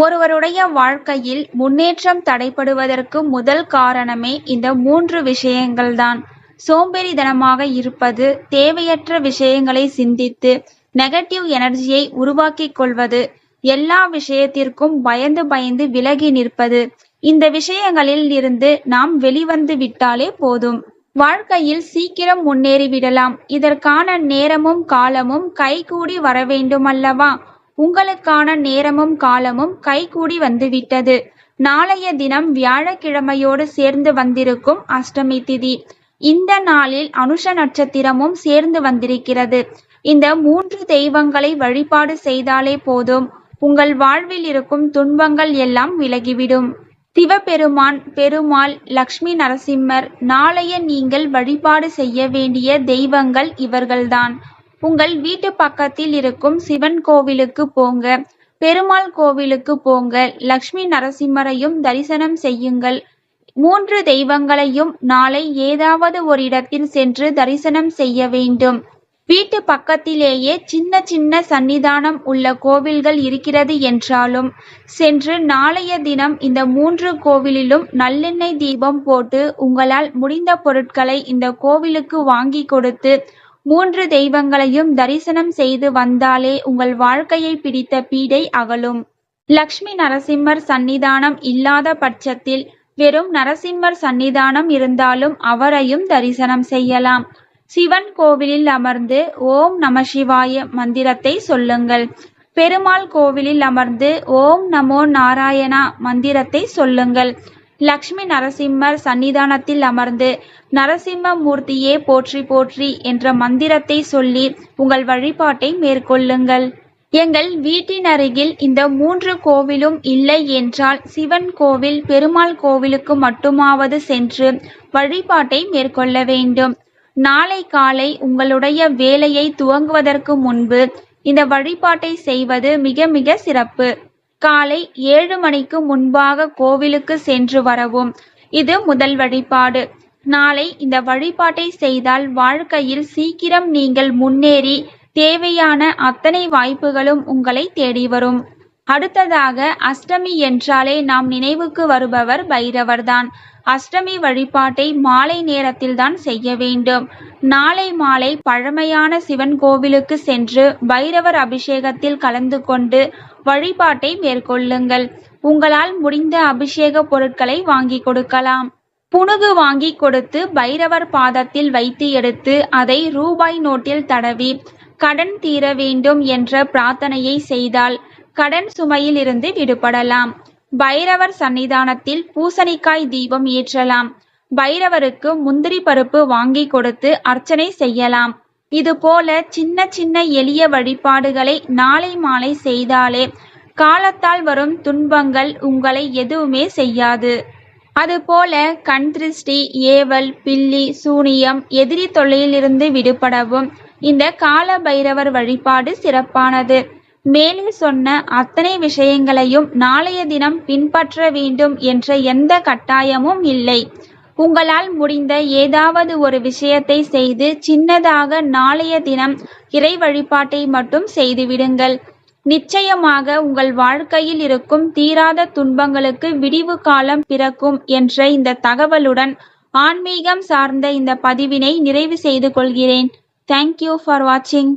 ஒருவருடைய வாழ்க்கையில் முன்னேற்றம் தடைபடுவதற்கு முதல் காரணமே இந்த 3 விஷயங்கள்தான். சோம்பேறித்தனமாக இருப்பது, தேவையற்ற விஷயங்களை சிந்தித்து நெகட்டிவ் எனர்ஜியை உருவாக்கிக் கொள்வது, எல்லா விஷயத்திற்கும் பயந்து பயந்து விலகி நிற்பது. இந்த விஷயங்களில் இருந்து நாம் வெளிவந்து விட்டாலே போதும். வாழ்க்கையில் சீக்கிரம் முன்னேறிவிடலாம். இதற்கான நேரமும் காலமும் கைகூடி வரவேண்டுமல்லவா? உங்களுக்கான நேரமும் காலமும் கைகூடி வந்துவிட்டது. நாளைய தினம் வியாழக்கிழமையோடு சேர்ந்து வந்திருக்கும் அஷ்டமி திதி. இந்த நாளில் அனுஷ நட்சத்திரமும் சேர்ந்து வந்திருக்கிறது. இந்த 3 தெய்வங்களை வழிபாடு செய்தாலே போதும், உங்கள் வாழ்வில் இருக்கும் துன்பங்கள் எல்லாம் விலகிவிடும். சிவபெருமான், பெருமாள், லக்ஷ்மி நரசிம்மர். நாளைய நீங்கள் வழிபாடு செய்ய வேண்டிய தெய்வங்கள் இவர்கள்தான். உங்கள் வீட்டு பக்கத்தில் இருக்கும் சிவன் கோவிலுக்கு போங்க, பெருமாள் கோவிலுக்கு போங்க, லக்ஷ்மி நரசிம்மரையும் தரிசனம் செய்யுங்கள். 3 தெய்வங்களையும் நாளை ஏதாவது ஒரு இடத்தில் சென்று தரிசனம் செய்ய வேண்டும். வீட்டு பக்கத்திலேயே சின்ன சின்ன சன்னிதானம் உள்ள கோவில்கள் இருக்கிறது என்றாலும் சென்று நாளைய தினம் இந்த 3 கோவிலிலும் நல்லெண்ணெய் தீபம் போட்டு உங்களால் முடிந்த பொருட்களை இந்த கோவிலுக்கு வாங்கி கொடுத்து 3 தெய்வங்களையும் தரிசனம் செய்து வந்தாலே உங்கள் வாழ்க்கையை பிடித்த பீடை அகலும். லக்ஷ்மி நரசிம்மர் சன்னிதானம் இல்லாத பட்சத்தில் வெறும் நரசிம்மர் சன்னிதானம் இருந்தாலும் அவரையும் தரிசனம் செய்யலாம். சிவன் கோவிலில் அமர்ந்து ஓம் நம சிவாய மந்திரத்தை சொல்லுங்கள். பெருமாள் கோவிலில் அமர்ந்து ஓம் நமோ நாராயணா மந்திரத்தை சொல்லுங்கள். லக்ஷ்மி நரசிம்மர் சன்னிதானத்தில் அமர்ந்து நரசிம்ம மூர்த்தியே போற்றி போற்றி என்ற மந்திரத்தை சொல்லி உங்கள் வழிபாட்டை மேற்கொள்ளுங்கள். எங்கள் வீட்டின் அருகில் இந்த 3 கோவிலும் இல்லை என்றால் சிவன் கோவில், பெருமாள் கோவிலுக்கு மட்டுமாவது சென்று வழிபாட்டை மேற்கொள்ள வேண்டும். நாளை காலை உங்களுடைய வேலையை துவங்குவதற்கு முன்பு இந்த வழிபாட்டை செய்வது மிக மிக சிறப்பு. காலை 7 மணிக்கு முன்பாக கோவிலுக்கு சென்று வரவும். இது முதல் வழிபாடு. நாளை இந்த வழிபாட்டை செய்தால் வாழ்க்கையில் சீக்கிரம் நீங்கள் முன்னேறி தேவையான அத்தனை வாய்ப்புகளும் உங்களை தேடி வரும். அடுத்ததாக அஷ்டமி என்றாலே நாம் நினைவுக்கு வருபவர் பைரவர்தான். அஷ்டமி வழிபாட்டை மாலை நேரத்தில் தான் செய்ய வேண்டும். நாளை மாலை பழமையான சிவன் கோவிலுக்கு சென்று பைரவர் அபிஷேகத்தில் கலந்து கொண்டு வழிபாட்டை மேற்கொள்ளுங்கள். உங்களால் முடிந்த அபிஷேக பொருட்களை வாங்கி கொடுக்கலாம். புனுகு வாங்கி கொடுத்து பைரவர் பாதத்தில் வைத்து எடுத்து அதை ரூபாய் நோட்டில் தடவி கடன் தீர வேண்டும் என்ற பிரார்த்தனையை செய்தால் கடன் சுமையில் இருந்து விடுபடலாம். பைரவர் சன்னிதானத்தில் பூசணிக்காய் தீபம் ஏற்றலாம். பைரவருக்கு முந்திரி பருப்பு வாங்கி கொடுத்து அர்ச்சனை செய்யலாம். இதுபோல சின்ன சின்ன எளிய வழிபாடுகளை நாளை மாலை செய்தாலே காலத்தால் வரும் துன்பங்கள் உங்களை எதுவுமே செய்யாது. அதுபோல கண் திருஷ்டி, ஏவல், பில்லி, சூனியம், எதிரி தொல்லையிலிருந்து விடுபடவும் இந்த கால பைரவர் வழிபாடு சிறப்பானது. மேலே சொன்ன அத்தனை விஷயங்களையும் நாளைய தினம் பின்பற்ற வேண்டும் என்ற எந்த கட்டாயமும் இல்லை. உங்களால் முடிந்த ஏதாவது ஒரு விஷயத்தை செய்து சின்னதாக நாளைய தினம் இறை வழிபாட்டை மட்டும் செய்துவிடுங்கள். நிச்சயமாக உங்கள் வாழ்க்கையில் இருக்கும் தீராத துன்பங்களுக்கு விடிவு காலம் பிறக்கும் என்ற இந்த தகவலுடன் ஆன்மீகம் சார்ந்த இந்த பதிவினை நிறைவு செய்து கொள்கிறேன். Thank you for watching.